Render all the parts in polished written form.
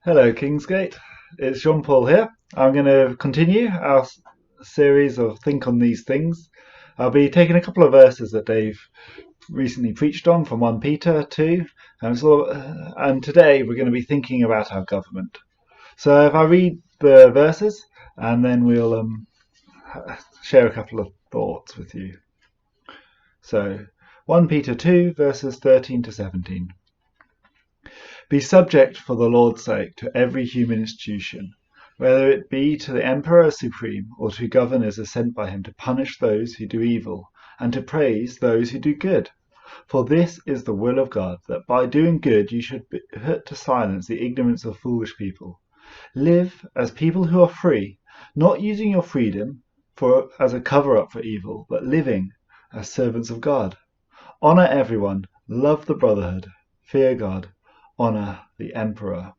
Hello, Kingsgate. It's Jean Paul here. I'm going to continue our series of Think on These Things. I'll be taking a couple of verses that Dave recently preached on from 1 Peter 2, and today we're going to be thinking about our government. So if I read the verses, and then we'll share a couple of thoughts with you. So 1 Peter 2, verses 13 to 17. Be subject for the Lord's sake to every human institution, whether it be to the emperor as supreme, or to governors as sent by him to punish those who do evil, and to praise those who do good. For this is the will of God, that by doing good you should put to silence the ignorance of foolish people. Live as people who are free, not using your freedom as a cover-up for evil, but living as servants of God. Honour everyone, love the brotherhood, fear God, honour the emperor.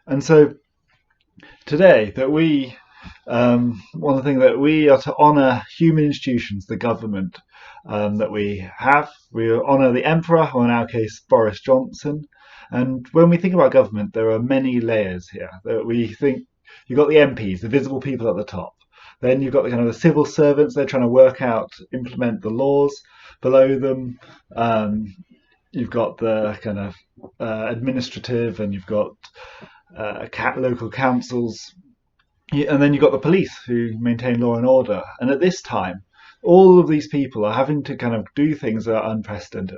And so today that one of the things that we are to honour human institutions, the government that we have. We honour the emperor, or in our case Boris Johnson. And when we think about government, there are many layers here. That we think you've got the MPs, the visible people at the top. Then you've got the kind of the civil servants. They're trying to work out, implement the laws. Below them, you've got the kind of administrative, and you've got local councils, and then you've got the police who maintain law and order. And at this time, all of these people are having to kind of do things that are unprecedented.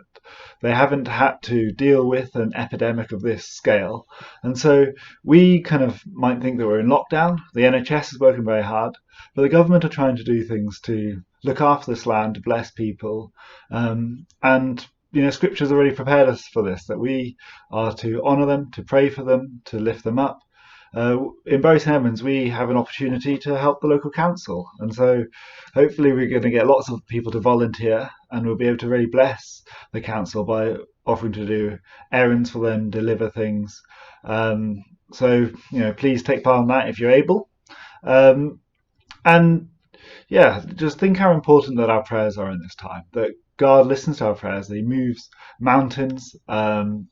They haven't had to deal with an epidemic of this scale. And so we kind of might think that we're in lockdown. The NHS is working very hard, but the government are trying to do things to look after this land, to bless people. And Scripture's already prepared us for this, that we are to honour them, to pray for them, to lift them up. In Bury St Edmunds, we have an opportunity to help the local council, and so hopefully we're going to get lots of people to volunteer, and we'll be able to really bless the council by offering to do errands for them, deliver things. Please take part in that if you're able. Just think how important that our prayers are in this time, that God listens to our prayers, that he moves mountains, and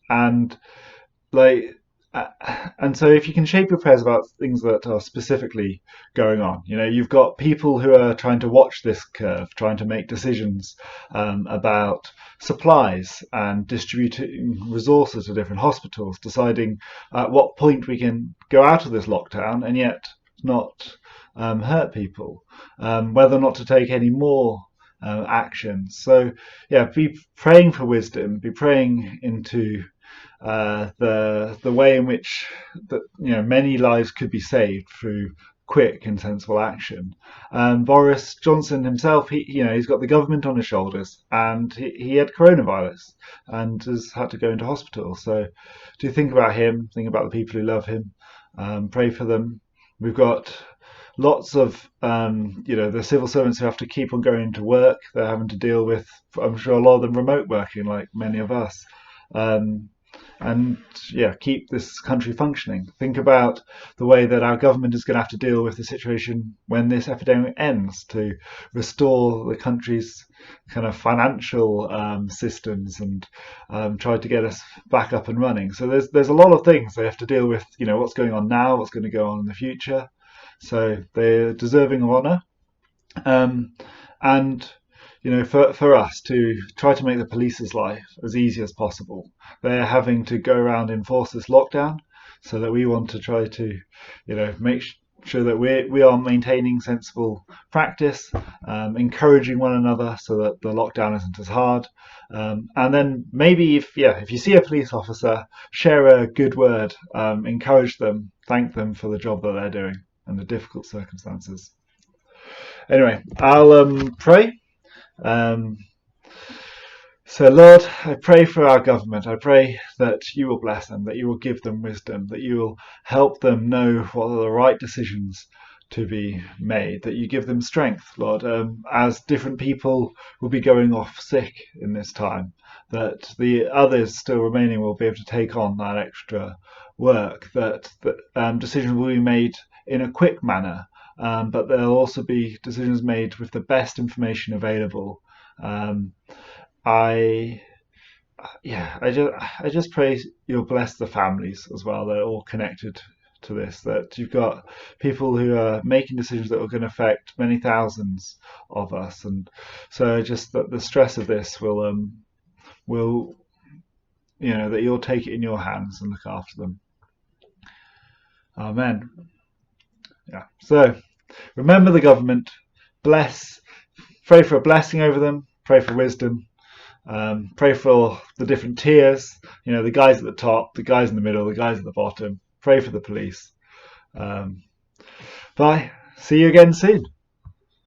so if you can shape your prayers about things that are specifically going on. You've got people who are trying to watch this curve, trying to make decisions about supplies and distributing resources to different hospitals, deciding at what point we can go out of this lockdown and yet not hurt people, whether or not to take any more actions. So be praying for wisdom, be praying into the way in which many lives could be saved through quick and sensible action. Boris Johnson himself, he's got the government on his shoulders, and he had coronavirus and has had to go into hospital. So do think about him, think about the people who love him, pray for them. We've got lots of the civil servants who have to keep on going to work. They're having to deal with, I'm sure, a lot of them remote working, like many of us. Keep this country functioning. Think about the way that our government is going to have to deal with the situation when this epidemic ends, to restore the country's kind of financial systems and try to get us back up and running. So there's a lot of things they have to deal with. What's going on now, what's going to go on in the future. So they're deserving of honour. For us to try to make the police's life as easy as possible, they're having to go around and enforce this lockdown, so that we want to try to, make sure that we are maintaining sensible practice, encouraging one another so that the lockdown isn't as hard. And then maybe if you see a police officer, share a good word, encourage them, thank them for the job that they're doing and the difficult circumstances. Anyway, I'll pray. So Lord, I pray for our government. I pray that you will bless them, that you will give them wisdom, that you will help them know what are the right decisions to be made, that you give them strength, Lord, as different people will be going off sick in this time, that the others still remaining will be able to take on that extra work, that decisions will be made in a quick manner, but there'll also be decisions made with the best information available. I I just pray you'll bless the families as well. They're all connected to this. That you've got people who are making decisions that are going to affect many thousands of us, and so just that the stress of this will that you'll take it in your hands and look after them. Amen. Yeah. So remember the government. Bless. Pray for a blessing over them. Pray for wisdom. Pray for the different tiers, the guys at the top, the guys in the middle, the guys at the bottom. Pray for the police. Bye. See you again soon.